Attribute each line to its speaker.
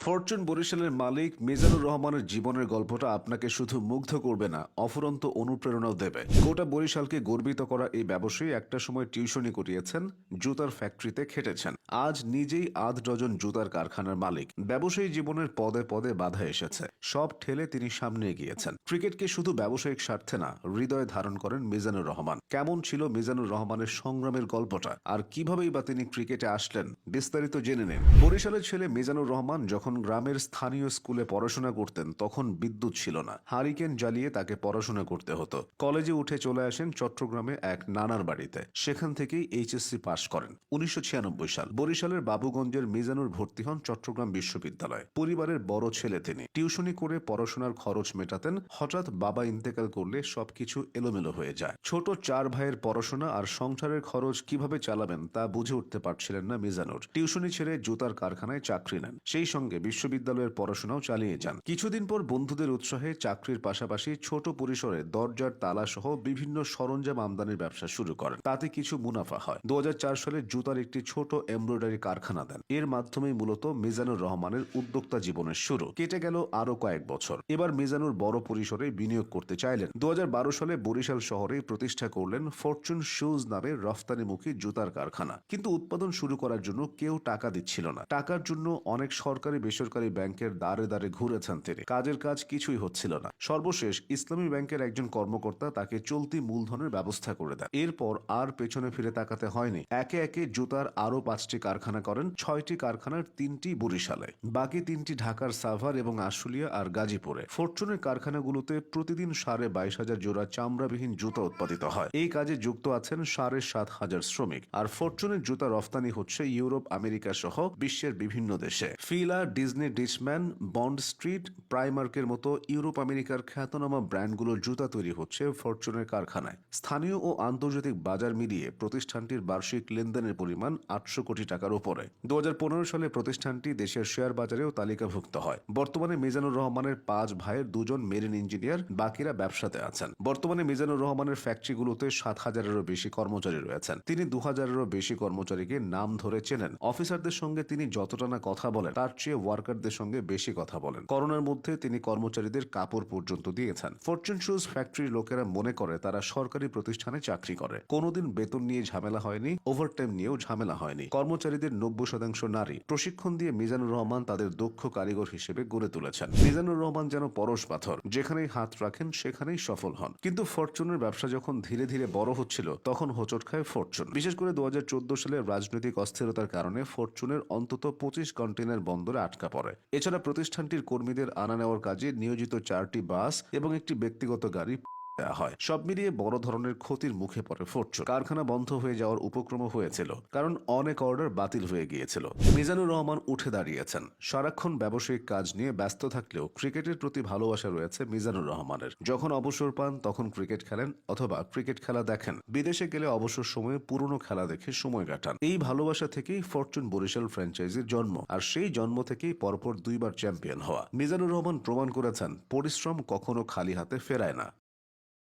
Speaker 1: Fortune বরিশালের মালিক মিজানুর রহমানের জীবনের গল্পটা আপনাকে শুধু মুগ্ধ করবে না, অফুরন্ত অনুপ্রেরণাও দেবে। গোটা বরিশালকে গর্বিত করা এই ব্যবসায়ী একটা সময় টিউশনি করিয়েছেন, জুতার ফ্যাক্টরিতে খেটেছেন। আজ নিজেই আধ ডজন জুতার কারখানার মালিক। ব্যবসায়ী জীবনের পদে পদে বাধা এসেছে, সব ঠেলে তিনি সামনে এগিয়েছেন। ক্রিকেটকে শুধু ব্যবসায়িক স্বার্থে না, হৃদয়ে ধারণ করেন মিজানুর রহমান। কেমন ছিল মিজানুর রহমানের সংগ্রামের গল্পটা, আর কিভাবেই বা তিনি ক্রিকেটে আসলেন, বিস্তারিত জেনে নিন। বরিশালের ছেলে মিজানুর রহমান যখন গ্রামের স্থানীয় স্কুলে পড়াশোনা করতেন তখন বিদ্যুৎ ছিল না। হারিকেন জ্বালিয়ে তাকে পড়াশোনা করতে হতো। কলেজে উঠে চলে আসেন চট্টগ্রামে এক নানার বাড়িতে। সেখান থেকেই এইচএসসি পাশ করেন। 1996 সাল বরিশালের বাবুগঞ্জের মিজানুর ভর্তি হন চট্টগ্রাম বিশ্ববিদ্যালয়ে। পরিবারের বড় ছেলে তিনি। টিউশনি করে পড়াশোনার খরচ মেটাতেন। হঠাৎ বাবা ইন্তেকাল করলে সবকিছু এলোমেলো হয়ে যায়। ছোট 4 ভাইয়ের পড়াশোনা আর সংসারের খরচ কিভাবে চালাবেন তা বুঝে উঠতে পারছিলেন না মিজানুর। টিউশনি ছেড়ে জুতার কারখানায় চাকরি নেন। সেই সঙ্গে বিশ্ববিদ্যালয়ের পড়াশোনাও চালিয়ে যান। কিছুদিন পর বন্ধুদের উৎসাহে চাকরির পাশাপাশি ছোট পরিসরে দরজার তালা সহ বিভিন্ন সরঞ্জাম আমদানির ব্যবসা শুরু করেন। তাতে কিছু মুনাফা হয়। 2004 সালে জুতার একটি ছোট এমব্রয়ডারি কারখানা দেন। এর মাধ্যমেই মূলত মিজানুর রহমানের উদ্যোক্তা জীবনের শুরু। কেটে গেল আরো কয়েক বছর। এবার মিজানুর বড় পরিসরে বিনিয়োগ করতে চাইলেন। 2012 সালে বরিশাল শহরে প্রতিষ্ঠা করলেন ফরচুন শুজ নামে রফতানিমুখী জুতার কারখানা। কিন্তু উৎপাদন শুরু করার জন্য কেউ টাকা দিচ্ছিল না। টাকার জন্য অনেক সরকারি বেসরকারি ব্যাংকের দ্বারে দ্বারে ঘুরেছেন তিনি। কাজের কাজ কিছুই হচ্ছিল না। সর্বশেষ ইসলামী ব্যাংকের একজন কর্মকর্তা তাকে চলতি মূলধনের ব্যবস্থা করে দেন। এরপর আর পেছনে ফিরে তাকাতে হয়নি। একে একে জুতার আরো 5টি কারখানা করেন। 6টি কারখানার 3টি বরিশালে, বাকি 3টি ঢাকার সাভার এবং আশুলিয়া আর গাজীপুরে। ফরচুনের কারখানাগুলোতে প্রতিদিন 22,500 জোড়া চামড়াবিহীন জুতা উৎপাদিত হয়। এই কাজে যুক্ত আছেন 7,500 শ্রমিক। আর ফরচুনের জুতা রফতানি হচ্ছে ইউরোপ, আমেরিকা সহ বিশ্বের বিভিন্ন দেশে। ফিলা, ডিজনি, ডিচম্যান, বন্ড স্ট্রিট, প্রাইমার্কের মতো ইউরোপ আমেরিকার খ্যাতনামা ব্র্যান্ডগুলোর জুতা তৈরি হচ্ছে ফরচুনের কারখানায়। স্থানীয় ও আন্তর্জাতিক বাজার মিলিয়ে প্রতিষ্ঠানটির বার্ষিক লেনদেনের পরিমাণ 800 কোটি টাকার উপরে। 2015 সালে প্রতিষ্ঠানটি দেশের শেয়ার বাজারেও তালিকাভুক্ত হয়। বর্তমানে মিজানুর রহমানের 5 ভাইয়ের 2জন মেরিন ইঞ্জিনিয়ার, বাকিরা ব্যবসাতে আছেন। বর্তমানে মিজানুর রহমানের ফ্যাক্টরিগুলোতে 7,000-এরও বেশি কর্মচারী রয়েছেন। তিনি 2,000-এরও বেশি কর্মচারীকে নাম ধরে চেনেন। অফিসারদের সঙ্গে তিনি যতটা না কথা বলেন, তার চেয়ে ওয়ার্কারদের সঙ্গে বেশি কথা বলেন। করোনার মধ্যে তিনি কর্মচারীদের কাপড় পর্যন্ত দিয়েছেন। ফরচুন শুজ ফ্যাক্টরির লোকেরা মনে করে তারা সরকারি প্রতিষ্ঠানে চাকরি করে। কোনোদিন বেতন নিয়ে ঝামেলা হয়নি, ওভারটাইম নিয়েও ঝামেলা হয়নি। কর্মচারীদের 90% নারী। প্রশিক্ষণ দিয়ে মিজানুর রহমান তাদের দক্ষ কারিগর হিসেবে গড়ে তুলেছেন। মিজানুর রহমান যেন পরশ পাথর, যেখানেই হাত রাখেন সেখানেই সফল হন। কিন্তু ফরচুনের ব্যবসা যখন ধীরে ধীরে বড় হচ্ছিল তখন হোঁচট খায় ফরচুন। বিশেষ করে 2014 সালের রাজনৈতিক অস্থিরতার কারণে ফরচুনের অন্তত 25 কন্টেইনার বন্দরে আটকা পড়ে। এছাড়া প্রতিষ্ঠানটির কর্মীদের আনা নেওয়ার কাজে নিয়োজিত 4টি বাস এবং একটি ব্যক্তিগত গাড়ি দেয়া হয়। সব মিলিয়ে বড় ধরনের ক্ষতির মুখে পড়ে ফরচুন। কারখানা বন্ধ হয়ে যাওয়ার উপক্রমও হয়েছিল, কারণ অনেক অর্ডার বাতিল হয়ে গিয়েছিল। মিজানুর রহমান উঠে দাঁড়িয়েছেন। সারাক্ষণ ব্যবসায়িক কাজ নিয়ে ব্যস্ত থাকলেও ক্রিকেটের প্রতি ভালোবাসা রয়েছে মিজানুর রহমানের। যখন অবসর পান তখন ক্রিকেট খেলেন অথবা ক্রিকেট খেলা দেখেন। বিদেশে গেলে অবসর সময়ে পুরনো খেলা দেখে সময় কাটান। এই ভালোবাসা থেকেই ফরচুন বরিশাল ফ্র্যাঞ্চাইজির জন্ম। আর সেই জন্ম থেকেই পরপর 2বার চ্যাম্পিয়ন হওয়া। মিজানুর রহমান প্রমাণ করেছেন পরিশ্রম কখনো খালি হাতে ফেরায় না।